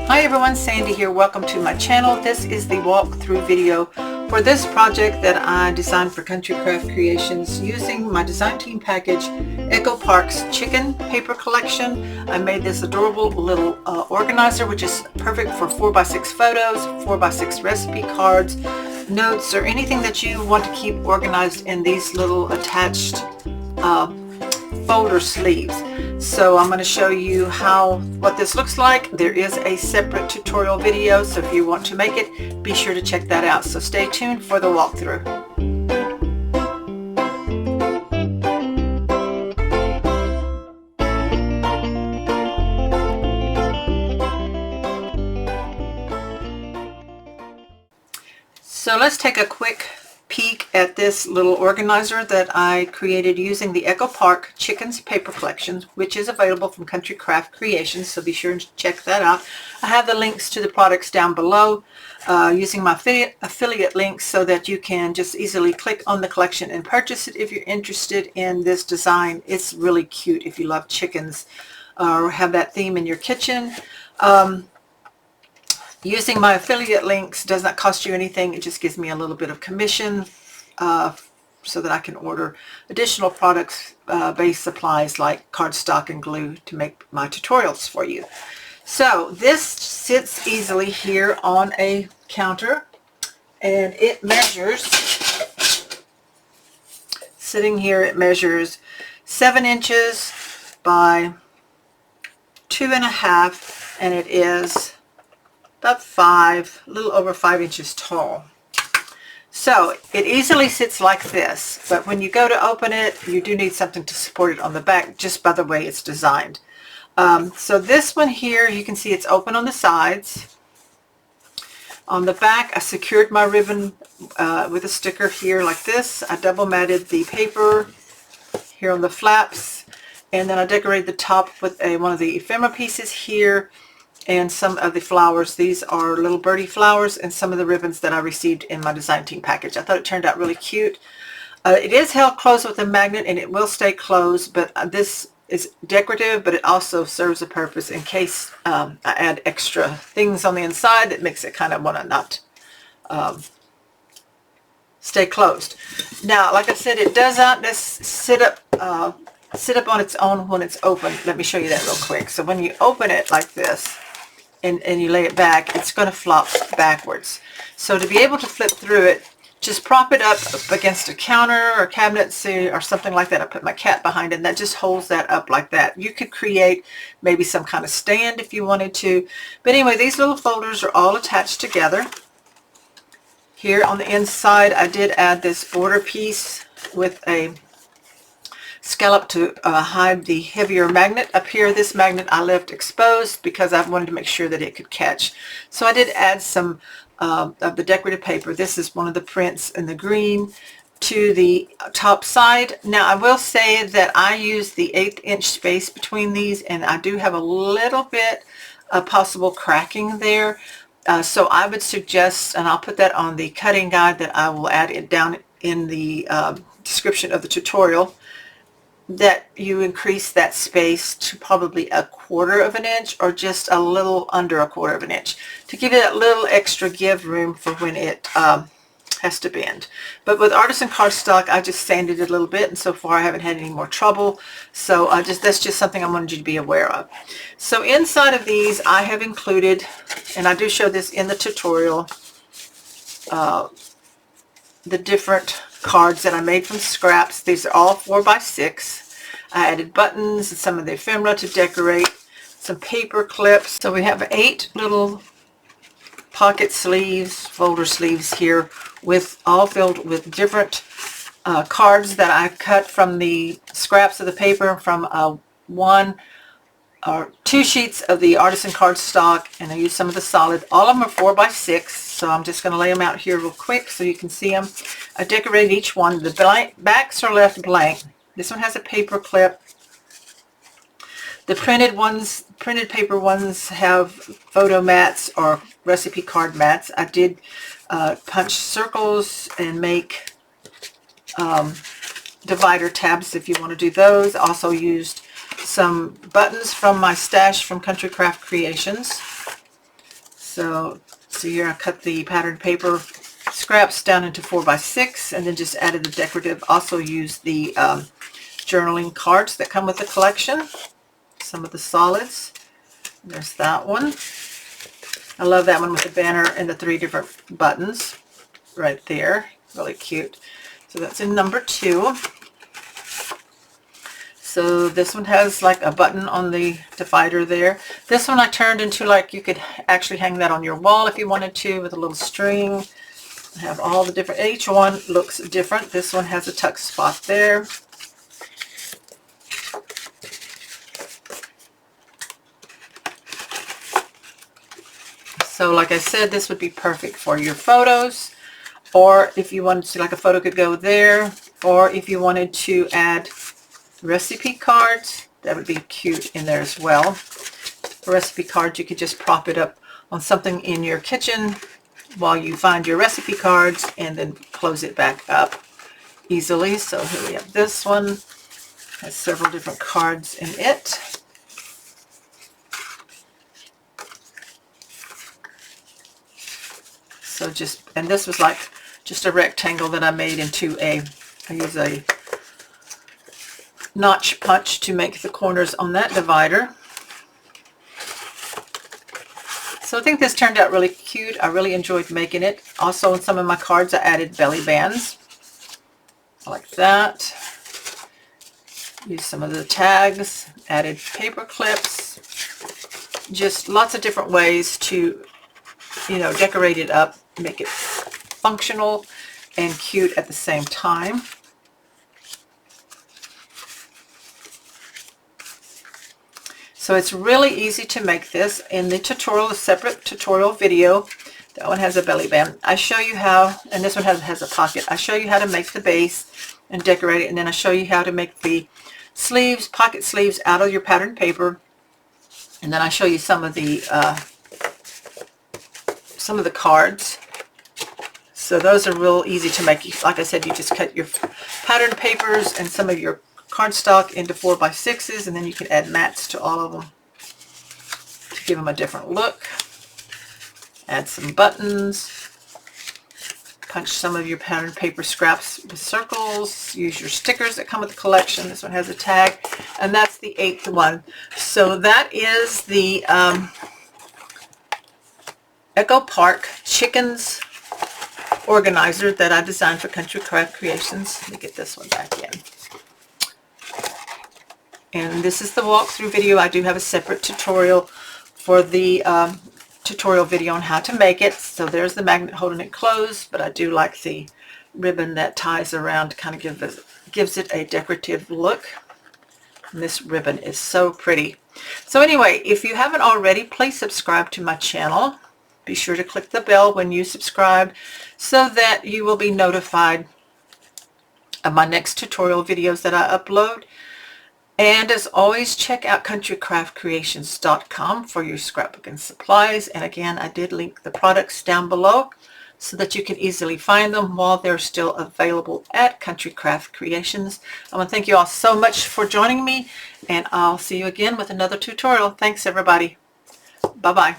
Hi everyone, Sandy here. Welcome to my channel. This is the walkthrough video for this project that I designed for Country Craft Creations using my design team package, Echo Park's chicken paper collection. I made this adorable little organizer, which is perfect for 4x6 photos, 4x6 recipe cards, notes, or anything that you want to keep organized in these little attached folder sleeves. So I'm going to show you what this looks like. There is a separate tutorial video, so if you want to make it, be sure to check that out. So stay tuned for the walkthrough. So let's take a quick peek at this little organizer that I created using the Echo Park Chickens Paper Collection, which is available from Country Craft Creations, so be sure and check that out. I have the links to the products down below using my affiliate links so that you can just easily click on the collection and purchase it if you're interested in this design. It's really cute if you love chickens or have that theme in your kitchen. Using my affiliate links does not cost you anything. It just gives me a little bit of commission so that I can order additional products, base supplies like cardstock and glue to make my tutorials for you. So this sits easily here on a counter, and it measures, sitting here, it measures 7 inches by 2.5, and it is about a little over 5 inches tall. So it easily sits like this, but when you go to open it, you do need something to support it on the back, just by the way it's designed. So this one here, you can see it's open on the sides. On the back, I secured my ribbon with a sticker here like this. I double matted the paper here on the flaps, and then I decorated the top with one of the ephemera pieces here, and some of the flowers. These are little birdie flowers and some of the ribbons that I received in my design team package. I thought it turned out really cute. It is held closed with a magnet and it will stay closed, but this is decorative, but it also serves a purpose in case I add extra things on the inside that makes it kind of want to not stay closed. Now, like I said, it does not sit up on its own when it's open. Let me show you that real quick. So when you open it like this, and you lay it back, it's going to flop backwards. So to be able to flip through it, just prop it up against a counter or cabinet or something like that. I put my cat behind it, and that just holds that up like that. You could create maybe some kind of stand if you wanted to. But anyway, these little folders are all attached together. Here on the inside, I did add this border piece with a scallop to hide the heavier magnet. Up here, this magnet I left exposed because I wanted to make sure that it could catch. So I did add some of the decorative paper. This is one of the prints in the green to the top side. Now I will say that I use the 1/8 inch space between these, and I do have a little bit of possible cracking there. So I would suggest, and I'll put that on the cutting guide that I will add it down in the description of the tutorial, that you increase that space to probably 1/4 inch or just a little under 1/4 inch to give it that little extra give room for when it has to bend. But with artisan cardstock, I just sanded it a little bit, and so far I haven't had any more trouble. So that's just something I wanted you to be aware of. So inside of these, I have included, and I do show this in the tutorial, the different cards that I made from scraps. These are all 4x6. I added buttons and some of the ephemera to decorate, some paper clips. So we have 8 little pocket sleeves, folder sleeves here, all filled with different cards that I cut from the scraps of the paper from 1 or 2 sheets of the artisan cardstock, and I used some of the solid. All of them are 4x6, so I'm just going to lay them out here real quick so you can see them. I decorated each one. The backs are left blank. This one has a paper clip. The printed paper ones have photo mats or recipe card mats. I did punch circles and make divider tabs if you want to do those. Also used some buttons from my stash from Country Craft Creations. So here I cut the patterned paper scraps down into 4x6 and then just added the decorative. Also used the journaling cards that come with the collection. Some of the solids. There's that one. I love that one with the banner and the 3 different buttons right there. Really cute. So that's in number 2. So this one has like a button on the divider there. This one I turned into like you could actually hang that on your wall if you wanted to with a little string. I have all the different, each one looks different. This one has a tuck spot there. So like I said, this would be perfect for your photos, or if you wanted to, like a photo could go there, or if you wanted to add recipe cards, that would be cute in there as well. For recipe cards, you could just prop it up on something in your kitchen while you find your recipe cards and then close it back up easily. So here we have this one. Has several different cards in it. So and this was like just a rectangle that I made into I use a notch punch to make the corners on that divider. So I think this turned out really cute. I really enjoyed making it. Also in some of my cards I added belly bands. Like that. Used some of the tags, added paper clips. Just lots of different ways to, decorate it up, make it functional and cute at the same time. So it's really easy to make this. In the tutorial, a separate tutorial video, that one has a belly band. I show you how, and this one has a pocket. I show you how to make the base and decorate it, and then I show you how to make the sleeves, pocket sleeves out of your patterned paper. And then I show you some of the cards. So those are real easy to make. Like I said, you just cut your patterned papers and some of your cardstock into 4x6s, and then you can add mats to all of them to give them a different look. Add some buttons. Punch some of your patterned paper scraps with circles. Use your stickers that come with the collection. This one has a tag, and that's the 8th one. So that is the Echo Park Chickens organizer that I designed for Country Craft Creations. Let me get this one back in. And this is the walkthrough video. I do have a separate tutorial for the tutorial video on how to make it. So there's the magnet holding it closed, but I do like the ribbon that ties around to kind of gives it a decorative look. And this ribbon is so pretty. So anyway, if you haven't already, please subscribe to my channel. Be sure to click the bell when you subscribe so that you will be notified of my next tutorial videos that I upload. And as always, check out countrycraftcreations.com for your scrapbooking supplies. And again, I did link the products down below so that you can easily find them while they're still available at Country Craft Creations. I want to thank you all so much for joining me, and I'll see you again with another tutorial. Thanks, everybody. Bye-bye.